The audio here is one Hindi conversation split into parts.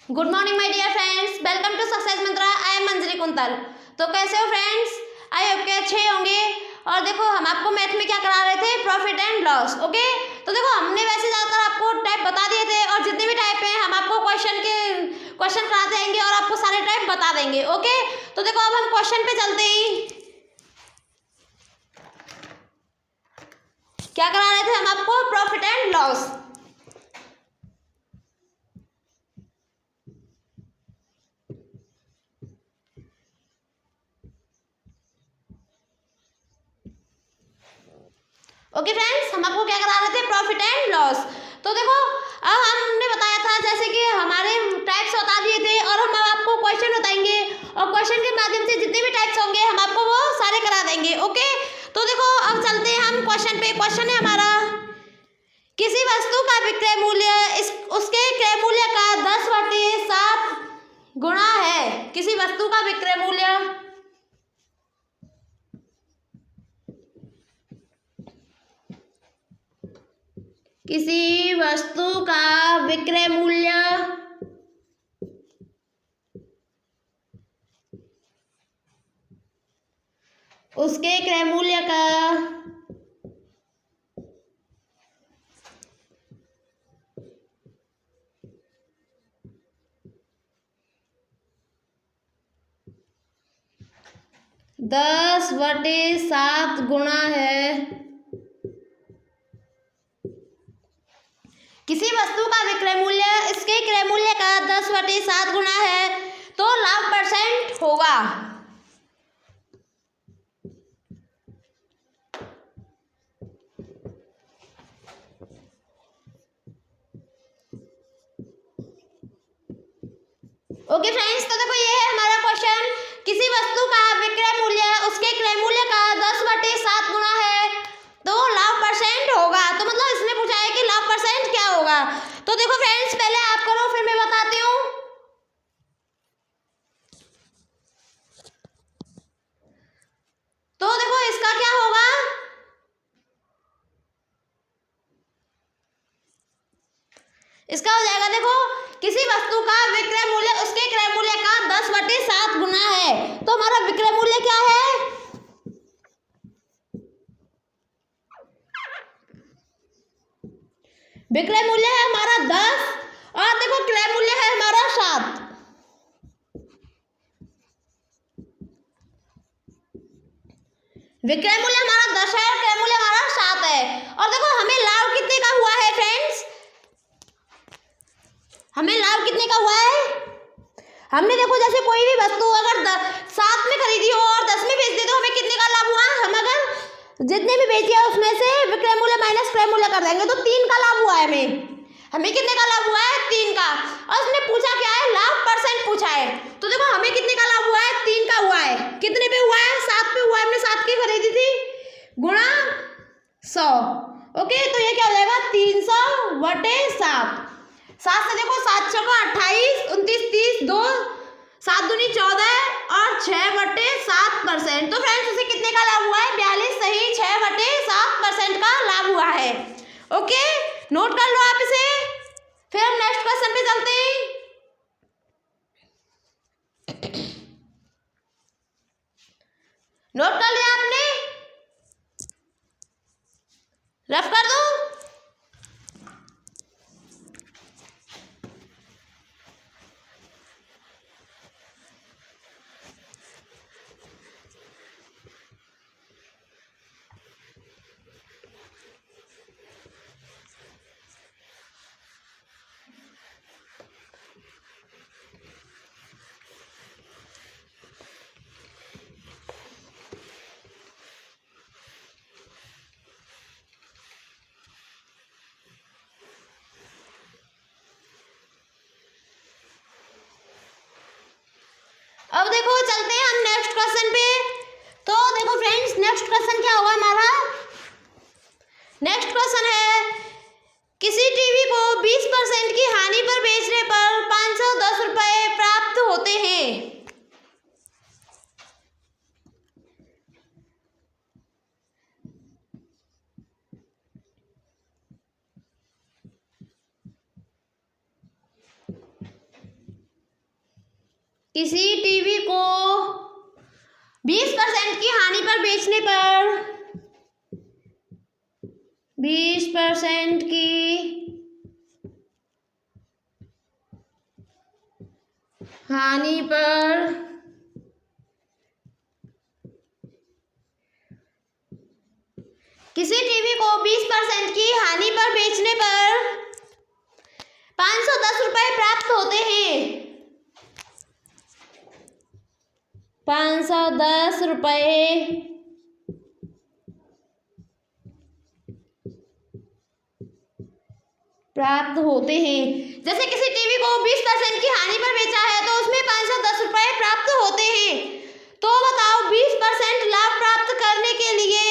Good morning my dear friends, welcome to success Mantra. I am Anjali Kuntal. तो कैसे हो फ्रेंड्स? आई होप के अच्छे होंगे। और देखो, हम आपको मैथ में क्या करा रहे थे, प्रॉफिट एंड लॉस। ओके, तो देखो हमने वैसे ज़्यादातर आपको टाइप बता दिए थे, और जितने भी टाइप हैं हम आपको क्वेश्चन कराते जाएंगे और आपको सारे टाइप बता देंगे। ओके, तो देखो अब हम क्वेश्चन पे चलते ही क्या करा रहे थे हम आपको, profit and loss. Okay friends, हम आपको क्या करा रहे थे, प्रॉफिट एंड लॉस। तो देखो अब हमने बताया था जैसे कि हमारे टाइप्स बता दिए थे, और हम अब आपको क्वेश्चन बताएंगे, और क्वेश्चन के माध्यम से जितने भी टाइप्स होंगे हम आपको वो सारे करा देंगे। ओके, तो देखो अब चलते हैं हम क्वेश्चन पे। क्वेश्चन है हमारा, किसी वस्तु का विक्रय मूल्य उसके क्रय मूल्य का 10/7 गुणा है। किसी वस्तु का विक्रय मूल्य किसी वस्तु का विक्रय मूल्य उसके क्रय मूल्य का 10/7 गुणा है। किसी वस्तु का विक्रय मूल्य इसके क्रय मूल्य का 10/7 गुणा है तो लाभ परसेंट होगा। ओके फ्रेंड्स, तो देखो ये है हमारा क्वेश्चन, किसी वस्तु का विक्रय मूल्य उसके क्रय मूल्य का 10/7 गुणा है तो लाभ परसेंट होगा। तो मतलब इसने पूछा है कि लाभ परसेंट क्या होगा। तो देखो फ्रेंड्स, पहले आप करो फिर मैं बताती हूँ। तो देखो इसका क्या होगा, इसका हो जाएगा, देखो किसी वस्तु का विक्रय मूल्य उसके क्रय मूल्य का 10/7 गुना है, तो हमारा विक्रय मूल्य क्या है, विक्रय मूल्य है हमारा 10, और देखो क्रय मूल्य है हमारा 7। विक्रय मूल्य हमारा 10 है और क्रय मूल्य हमारा 7 है। और देखो हमें लाभ कितने का हुआ है फ्रेंड्स, हमें लाभ कितने का हुआ है, हमने देखो जैसे कोई भी वस्तु अगर 7 में खरीदी हो और 10 में बेच दे तो हमें कितने का लाभ हुआ, हम अगर जितने भी बेचे उसमें से विक्रय मूल्य माइनस क्रय मूल्य कर देंगे तो 3 का लाभ हुआ है। हमें कितने का लाभ हुआ है, 3 का। और उसने पूछा क्या है, लाभ परसेंट पूछा है। तो देखो हमें कितने का लाभ हुआ है, 3 का हुआ है। कितने पे हुआ है, 7 पे हुआ है। हमने 7 की खरीदी थी, गुणा 100। ओके, तो ये क्या हो जाएगा, 300/7। 7 से देखो 7 × 28, 29, 30, 2, 7 दूनी 14 और 6/7%। तो फ्रेंड्स उसे कितने का लाभ हुआ है, 42, सही 6/7% का लाभ हुआ है। ओके, नोट कर लो आप इसे। फिर हम नेक्स्ट क्वेश्चन पे चलते हैं। नोट कर लिया आपने, रफ कर दो। अब देखो चलते हैं हम नेक्स्ट क्वेश्चन पे। तो देखो फ्रेंड्स, नेक्स्ट क्वेश्चन क्या होगा हमारा, नेक्स्ट क्वेश्चन है, किसी टीवी को 20% की हानि पर बेचने पर 510 रुपए प्राप्त होते हैं। किसी टीवी को 20% की हानि पर बेचने पर 20% की हानि पर किसी टीवी को 20% की हानि पर बेचने पर 510 रुपये प्राप्त होते हैं। 510 रुपये प्राप्त होते हैं। जैसे किसी टीवी को 20% की हानि पर बेचा है तो उसमें 510 रुपये प्राप्त होते हैं। तो बताओ 20% लाभ प्राप्त करने के लिए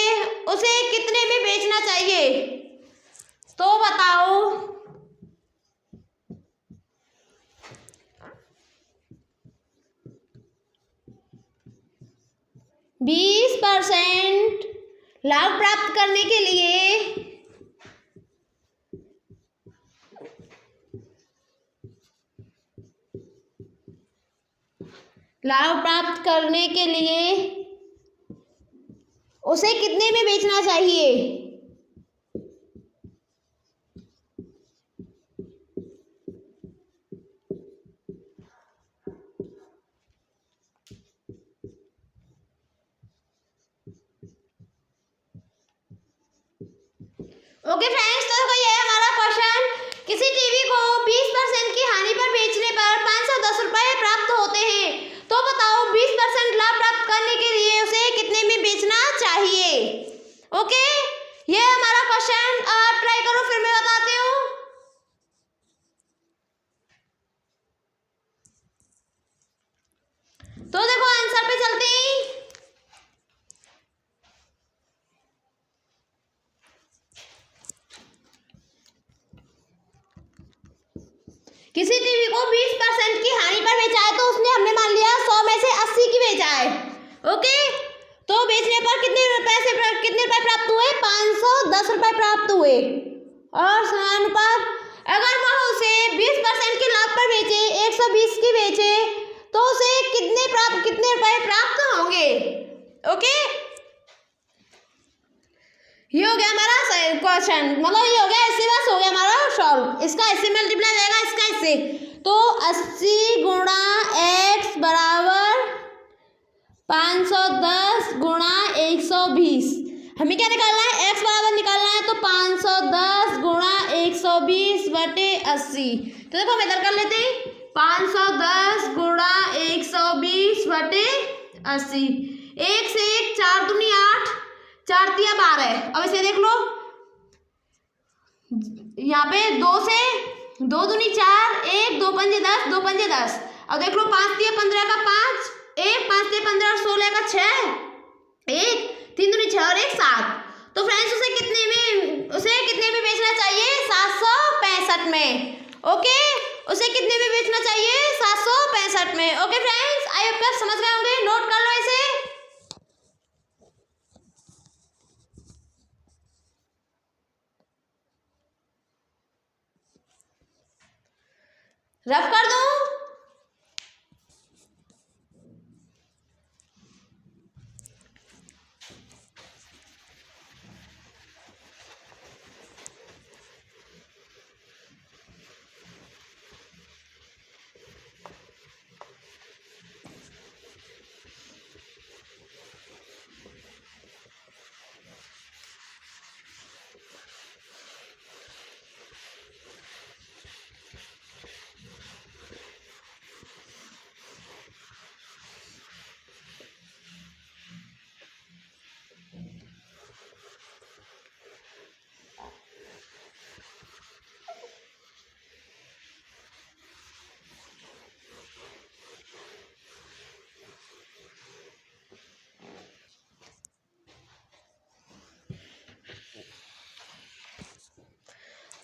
उसे कितने में बेचना चाहिए? तो बताओ 20% लाभ प्राप्त करने के लिए उसे कितने में बेचना चाहिए? ओके फ्रेंड्स, तो देखो ये है हमारा क्वेश्चन। किसी टीवी को 20% की हानि पर बेचने पर 510 रुपये प्राप्त होते हैं। तो बताओ 20% लाभ प्राप्त करने के लिए उसे कितने में बेचना चाहिए? ओके, ये है हमारा क्वेश्चन। आप ट्राई करो, फिर मैं बताती हूँ। तो देखो आंसर पे चलते हैं। किसी टीवी को 20% की हानि पर बेचा है तो उसने हमने मान लिया 100 में से 80 की बेचा है। ओके, तो बेचने पर कितने रुपए प्राप्त हुए? 510 रुपए प्राप्त हुए। और समानुपात अगर वह उसे 20% के लाभ पर बेचे, 120 की बेचे, तो उसे कितने रुपए प्राप्त होंगे? ओके, ये हो गया हमारा क्वेश्चन, मतलब ये हो गया, ऐसे बस हो गया हमारा सॉल्व। इसका ऐसे मल्टीप्लाई रहेगा, इसका ऐसे, तो 80 गुणा x बराबर 510 गुणा 120। हमें क्या निकालना है? x बराबर निकालना है, तो 510 गुणा 120 बटे 80। तो देखो हम इधर कर लेते हैं, 510 गुणा 120 बटे 80। 1 से 1 4 दूनी 8, 4 तिया 12। अब इसे देख लो, यहाँ पे 2 से 2 दूनी 4, 1 2 पंजे 10, 2 पंजे 10। अब देख लो 5 तिया 15 का 5, 1 5 तिया 15 और 16 का 6, 1 3 दूनी 6 और 1 7। तो फ्रेंड्स उसे कितने में बेचना चाहिए? 765 में। ओके, उसे कितने में बेचना चाहिए? 765 में। ओके फ्रेंड्स, आई होप आप समझ गए होंगे। नोट कर लो इसे। रफ कर दूं?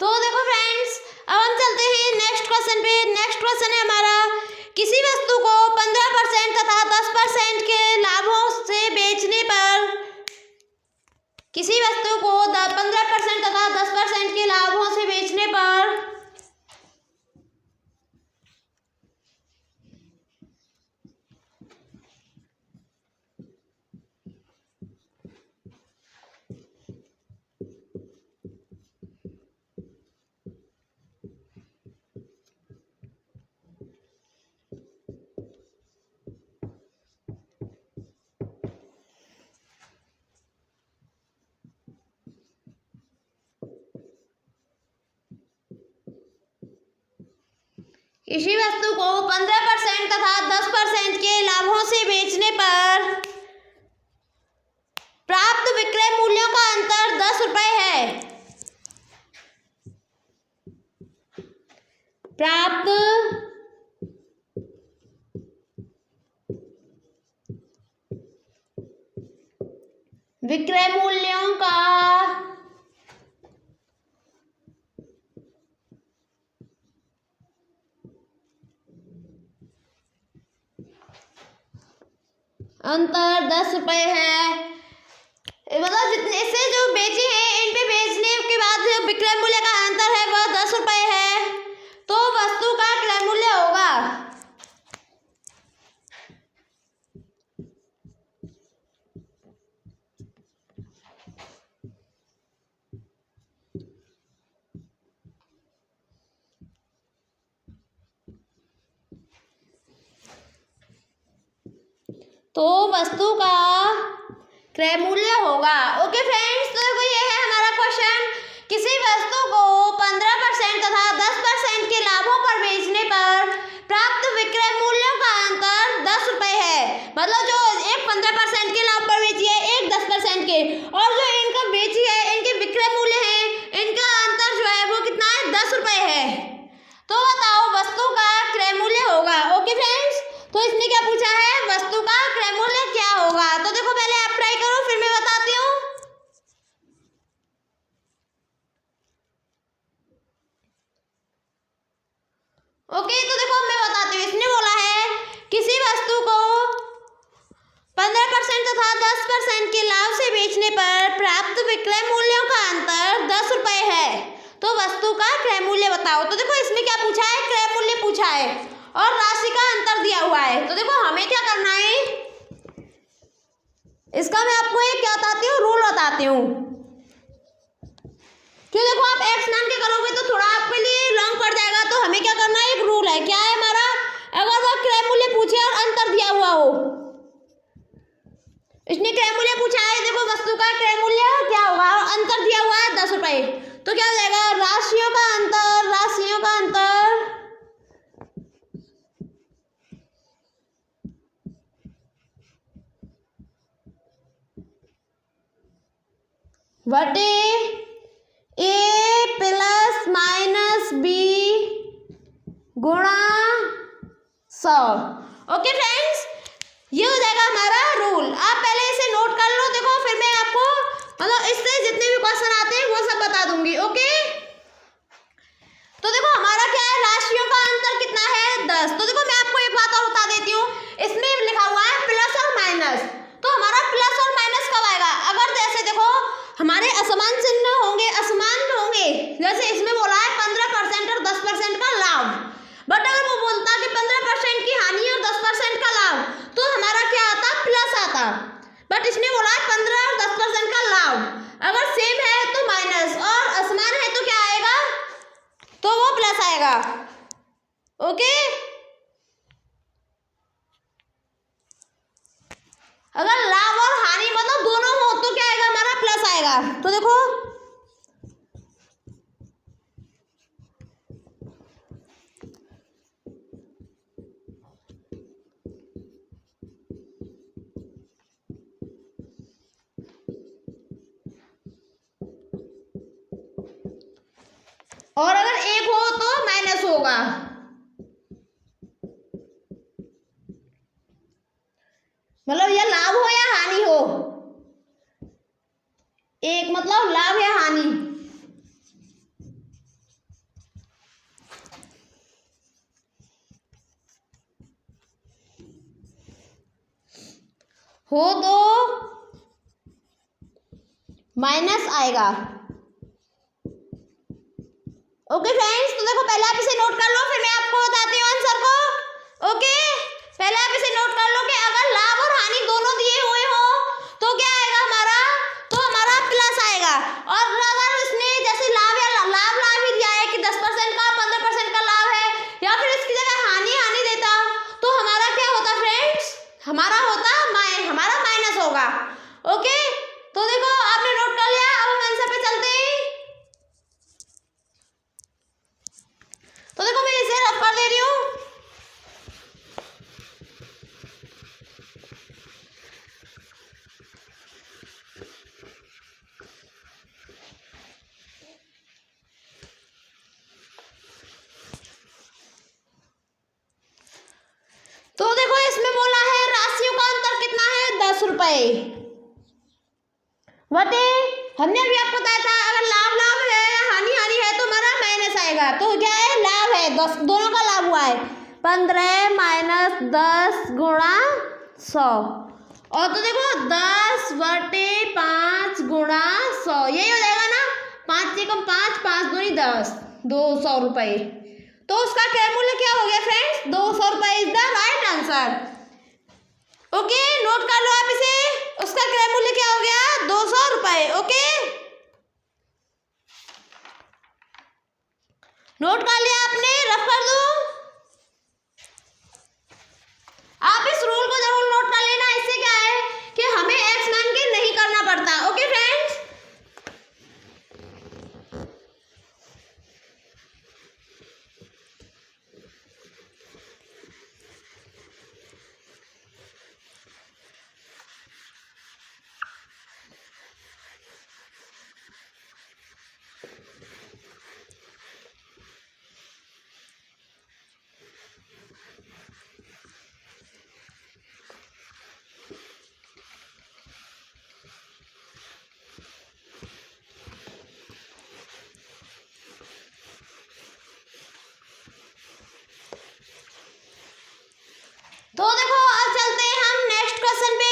तो देखो फ्रेंड्स, अब हम चलते हैं नेक्स्ट क्वेश्चन पे। नेक्स्ट क्वेश्चन है हमारा, किसी वस्तु को 15% तथा 10% के लाभों से बेचने पर, किसी वस्तु को 15% तथा 10% के लाभों से बेचने पर किसी वस्तु को 15% तथा 10% के लाभों से बेचने पर प्राप्त विक्रय मूल्यों का अंतर 10 रुपये है। प्राप्त विक्रय मूल्यों का अंतर 10 रुपये है। मतलब जितने से जो बेचे हैं इन पे बेचने के बाद जो विक्रय मूल्य का अंतर है वह 10 रुपये है, तो वस्तु का क्रय मूल्य होगा क्रय मूल्य होगा। ओके फ्रेंड्स, तो देखो ये है हमारा क्वेश्चन। किसी वस्तु को 15% तथा 10% के लाभों पर बेचने पर प्राप्त विक्रय मूल्यों का अंतर 10 रुपये है। मतलब जो एक 15% के लाभ पर बेची है, एक 10% के, और जो इनका बेची है इनके विक्रय मूल्य है, इनका अंतर जो है वो कितना है, 10 रुपये है। तो बताओ वस्तु का क्रय मूल्य होगा। ओके फ्रेंड्स, तो इसने क्या पूछा है, वस्तु का क्रय मूल्य क्या होगा। तो देखो पहले आप ट्राई करो, फिर मैं बताती हूँ। ओके, तो देखो मैं बताती हूँ। इसने बोला है किसी वस्तु को 15% तथा 10% के लाभ से बेचने पर प्राप्त विक्रय मूल्यों का अंतर 10 रुपये है, तो वस्तु का क्रय मूल्य बताओ। तो देखो इसमें क्या पूछा है, क्रय मूल्य पूछा है और राशि का अंतर दिया हुआ है। तो देखो हमें क्या करना है, इसका मैं आपको एक क्या बताती हूँ, रूल बताती हूँ। क्यों, देखो आप एक्स मान के करोगे तो थोड़ा आपके लिए लॉन्ग पड़ जाएगा। तो हमें क्या करना है, एक रूल है। क्या है हमारा, अगर वह क्रय मूल्य पूछे और अंतर दिया हुआ हो, इसने क्रय मूल्य पूछा है, देखो वस्तु का क्रय मूल्य क्या होगा और अंतर दिया हुआ है 10 रुपये, तो क्या हो जाएगा, राशियों का अंतर, राशियों का अंतर बटे ए प्लस माइनस बी गुणा 100। ओके फ्रेंड्स, ये हो जाएगा हमारा रूल। आप पहले इसे नोट कर लो। देखो फिर मैं आपको मतलब इससे जितने भी क्वेश्चन आते हैं वो सब बता दूंगी। ओके, तो देखो हमारा क्या है, राशियों का अंतर कितना है, 10। तो देखो मैं आपको एक बात और बता देती हूँ, इसमें लिखा हुआ है प्लस और माइनस। तो हमारा प्लस और माइनस कब आएगा, अगर जैसे देखो हमारे असमान चिन्ह होंगे, असमान होंगे, जैसे इसमें बोला है 15% और 10% का लाभ, बट अगर वो बोलता कि 15% की हानि और 10% का लाभ, तो हमारा क्या आता, प्लस आता। बट इसने बोला है 15 और 10% का लाभ, अगर सेम है तो माइनस, और असमान है तो क्या आएगा, तो वो प्लस आएगा। ओके, अगर लाभ और हानि मतलब दोनों हो तो क्या आएगा, हमारा प्लस आएगा। तो देखो और अगर एक हो तो माइनस होगा। मतलब या लाभ हो या हानि हो, एक मतलब लाभ या हानि हो तो माइनस आएगा। ओके फ्रेंड्स, तो देखो पहले आप इसे नोट कर लो, फिर मैं आपको बताती हूँ आंसर को। ओके, पहले आप इसे नोट कर लो कि अगर लाभ और हानि दोनों दिए हुए हो तो क्या आएगा हमारा, तो हमारा प्लस आएगा। और अगर इसने जैसे लाभ या लाभ ही दिया है कि 10% का 15% का लाभ है, या फिर इसकी जगह हानि देता, तो हमारा क्या होता फ्रेंड्स, हमारा होता हमारा माइनस होगा। ओके, तो देखो आपने नोट कर लिया, अब हम आंसर पे चलते हैं। तो देखो मैं इसे रफ कर दे रही हूँ। रुपए बटे हमने अभी आपको बताया था अगर लाभ लाभ है हानि हानि है तो हमारा माइनस आएगा। तो क्या है लाभ है 10 दोनों का लाभ हुआ है 15 माइनस 10 गुणा 100 और तो देखो 10 बटे 5 गुणा 100 यही हो जाएगा ना 5 से कम 5 5 दूनी 10 200 रुपये। तो उसका क्रय मूल्य क्या हो गया फ्रेंड्स 200 रुपये is the right answer. Okay note कर लो आप इसे उसका क्रय मूल्य क्या हो गया 200 रुपये। ओके नोट कर लिया आपने रफ कर दो। आप इस रूल को जरूर नोट कर लेना इससे क्या है कि हमें एक्स मान के नहीं करना पड़ता। ओके फ्रेंड्स तो देखो अब चलते हैं हम नेक्स्ट क्वेश्चन पे।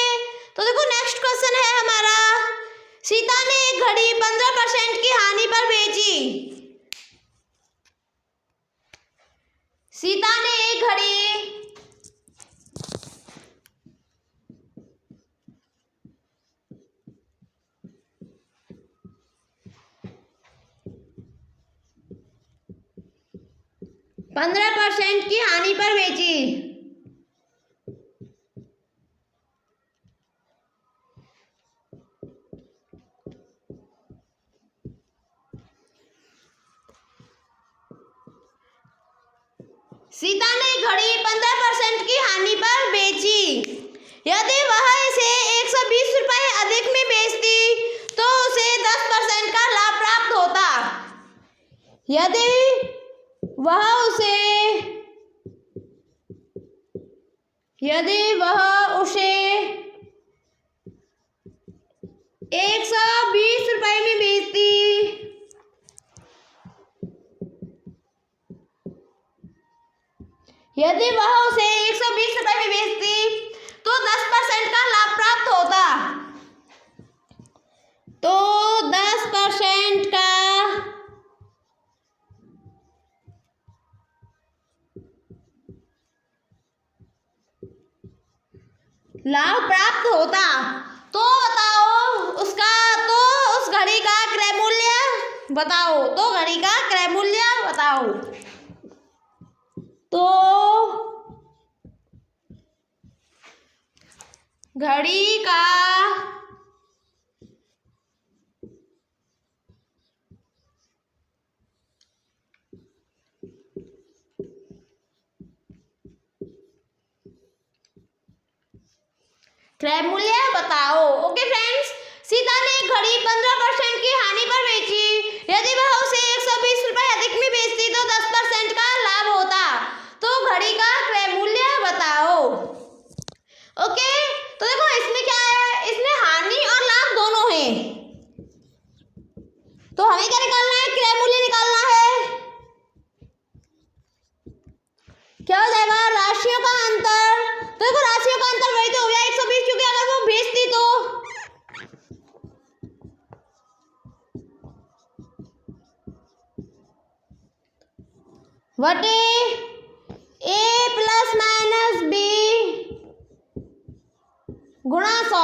तो देखो नेक्स्ट क्वेश्चन है हमारा सीता ने एक घड़ी 15% की हानि पर बेची। सीता ने एक घड़ी 15% की हानि पर बेची। सीता ने घड़ी 15% की हानि पर बेची। यदि वह इसे 120 रुपये अधिक में बेचती तो उसे 10% का लाभ प्राप्त होता। यदि वह उसे 120 रुपये में बेचती तो 10% का लाभ प्राप्त होता। तो 10% का लाभ प्राप्त होता। तो बताओ उसका तो उस घड़ी का क्रय मूल्य बताओ। तो घड़ी का क्रय मूल्य बताओ। तो घड़ी का क्रय मूल्य बताओ। ओके फ्रेंड्स सीता ने एक घड़ी 15% की हानि पर बेची। यदि वह उसे 120 रुपये अधिक में बेचती तो 10% का लाभ होता। तो घड़ी का क्रय मूल्य बताओ। ओके तो देखो इसमें क्या है इसमें हानि और लाभ दोनों हैं। तो हमें क्या निकालना है क्रय मूल्य निकालना है। क्या हो जाएगा राशियों का अंतर। तो देखो राशियों का अंतर वही तो हो गया 120 क्योंकि अगर वो बेचती तो वटे ए प्लस माइनस बी गुणा 100।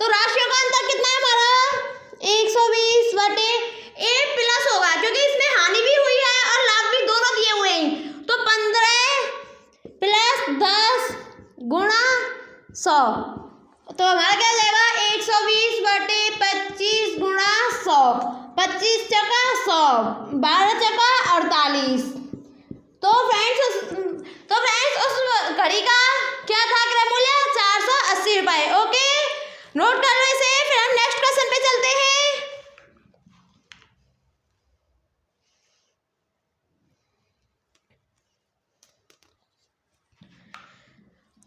तो राशियों का अंतर कितना है हमारा 120 बटे ए प्लस होगा क्योंकि इसमें हानि भी हुई है और लाभ भी दोनों दिए हुए हैं। तो 15 प्लस 10 गुणा 100 तो हमारा क्या हो जाएगा 120 बटे 25 गुणा 100 25 चका 100 12 चका 48। तो फ्रेंड्स उस घड़ी का क्या था क्रय मूल्य 480 रुपये। ओके नोट कर लो इसे फिर हम नेक्स्ट क्वेश्चन पे चलते हैं।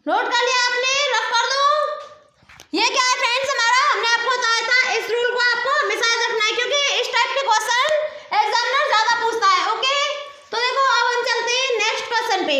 नोट कर लिया आपने रफ कर दो। ये क्या है फ्रेंड्स पे।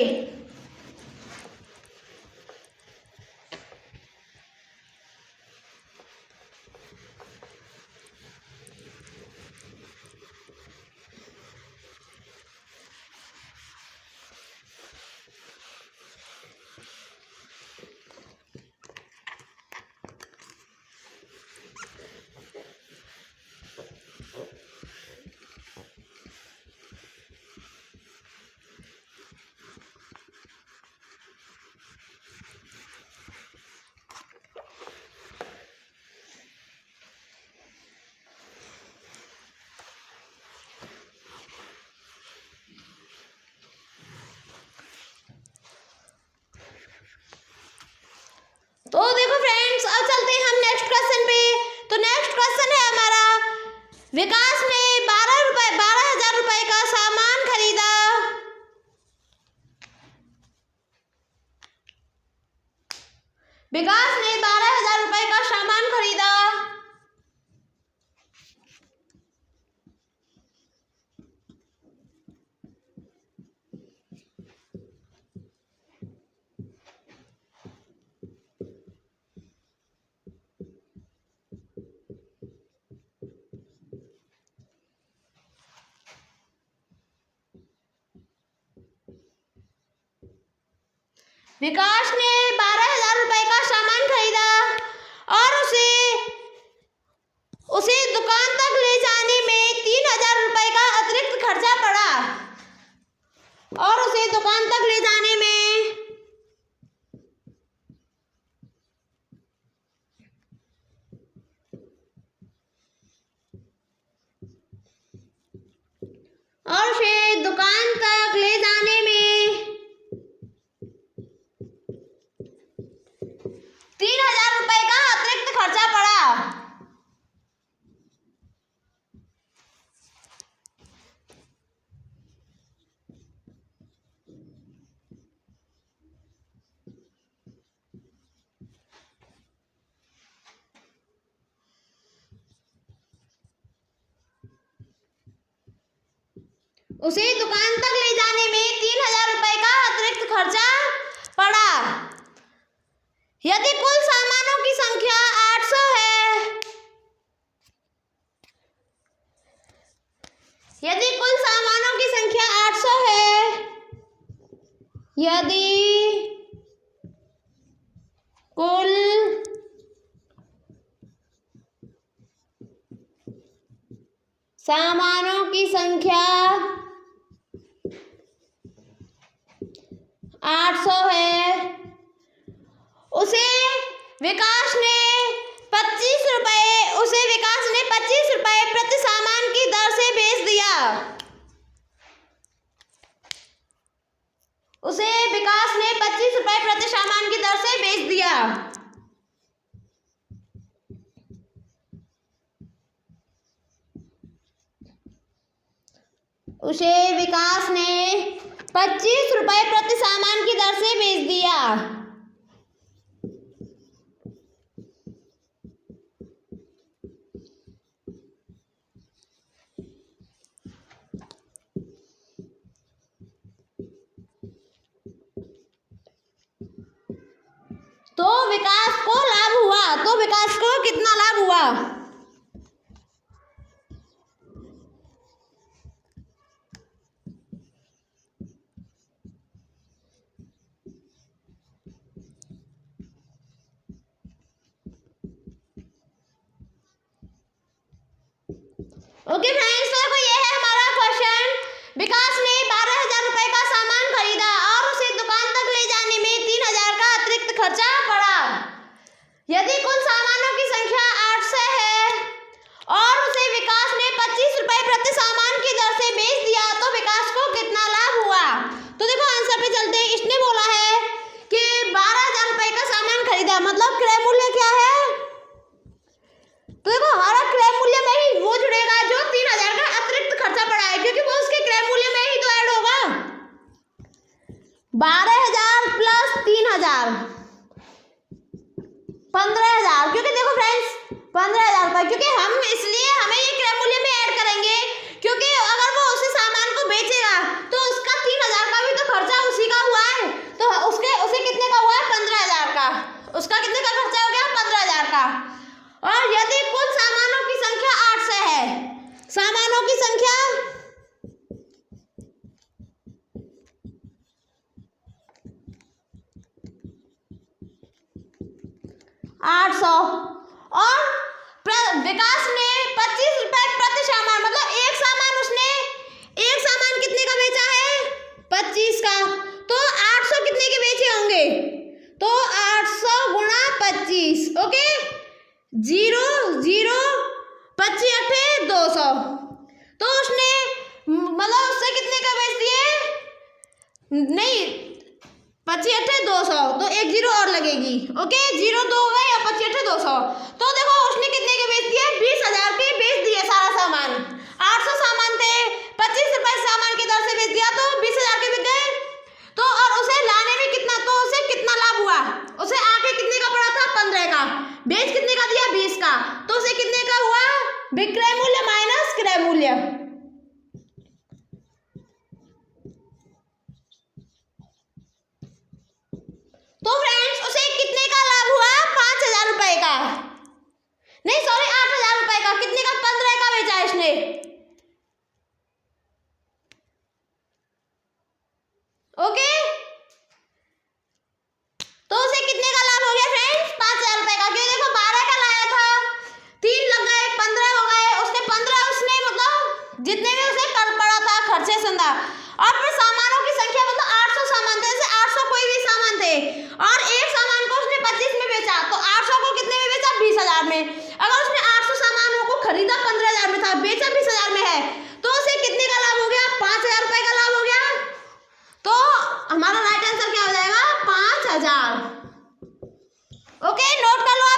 तो देखो फ्रेंड्स, अब चलते हैं हम नेक्स्ट क्वेश्चन पे। तो नेक्स्ट क्वेश्चन है हमारा, विकास ने 12,000 रुपए का सामान खरीदा। विकास ने 12,000 रुपए का सामान खरीदा। विकास ने 12,000 रुपए का सामान खरीदा और उसे दुकान तक ले जाने में 3,000 रुपए का अतिरिक्त खर्चा पड़ा। और उसे दुकान तक ले जाने में और उसे दुकान तक ले जाने में 3,000 रुपए का अतिरिक्त खर्चा पड़ा। उसे दुकान तक ले जाने में 3,000 रुपए का अतिरिक्त खर्चा पड़ा। यदि कुल सामानों की संख्या 800 है, यदि कुल सामानों की संख्या 800 है, यदि कुल सामानों की संख्या 800 है, उसे विकास ने 25 रुपए प्रति सामान की दर से बेच दिया। उसे विकास ने 25 रुपए प्रति सामान की दर से बेच दिया। उसे विकास ने 25 रुपए प्रति सामान की दर से बेच दिया। तो विकास को लाभ हुआ। तो विकास को कितना लाभ हुआ? ओके फ्रेंड्स, तो देखो ये है हमारा क्वेश्चन। विकास ने 12,000 रुपए का सामान खरीदा और उसे दुकान तक ले जाने में 3,000 का अतिरिक्त खर्चा पड़ा। यदि कुल सामानों की संख्या 800 है और उसे विकास ने 25 रुपए प्रति सामान की दर से बेच दिया, तो विकास को कितना लाभ हुआ? तो देखो आंसर पे चलते हैं। इसने बोला है कि 12,000 रुपए का सामान खरीदा, मतलब क्रय मूल्य क्या है? तो देखो हमारा क्रय मूल्य में ही वो जुड़ेगा जो 3,000 का अतिरिक्त खर्चा पड़ा है, क्योंकि वो उसके क्रय मूल्य में ही तो ऐड होगा। 12,000 प्लस 3,000 15,000, क्योंकि देखो फ्रेंड्स 15,000 रुपए, क्योंकि हम इसलिए हमें ये क्रय मूल्य में ऐड करेंगे क्योंकि अगर वो उसी सामान को बेचेगा तो उसका 3,000 का भी तो खर्चा उसी का 800। और विकास ने 25 रुपए प्रति सामान, मतलब एक सामान उसने, एक सामान कितने का बेचा है? 25 का। तो 800 कितने के बेचे होंगे? तो 800 गुणा 25, ओके। 0 0 25 8 200। तो उसने मतलब उससे कितने का बेच दिए? नहीं, 25 8 200, तो एक 0 और लगेगी, ओके। 0 2 हो गए और 25 8 200। तो देखो उसने कितने के बेच दिए? 20,000 के बेच दिए सारा सामान। 800 सामान थे, 25 रुपए सामान की दर से बेच दिया, तो 20,000 के बिक गए। तो और उसे लाने में कितना, तो उसे कितना लाभ हुआ? उसे आके कितने का पड़ा था? 15 का। बेच कितने का दिया? 20 का। तो उसे कितने का हुआ? विक्रय मूल्य माइनस क्रय मूल्य। तो फ्रेंड्स उसे कितने का लाभ हुआ? 5,000 रुपए का। नहीं सॉरी, 8,000 रुपए का। कितने का? 15 का बेचा इसने, ओके। तो उसे कितने का लाभ हो गया फ्रेंड्स? 5,000 रुपए का। क्योंकि देखो 12 का लाया था, 3 लग गए, 15 हो गए। उसने 15 उसने मतलब जितने भी उसे कर पड़ा था खर्चे संदा, और फिर सामानों की संख्या मतलब 800 सामान थे, जैसे 800 कोई भी सामान थे, और एक सामान को उसने 25 में बेचा, तो 800 को कितने में बेचा? 20,000 में। अगर उसने 800 सामानों को खरीदा 15,000 में था, बेचा 20,000 में है, तो उसे कितने का लाभ हो गया? 5,000 रुपए का लाभ हो गया। तो हमारा राइट आंसर क्या हो जाएगा? 5,000, ओके। नोट कर लो।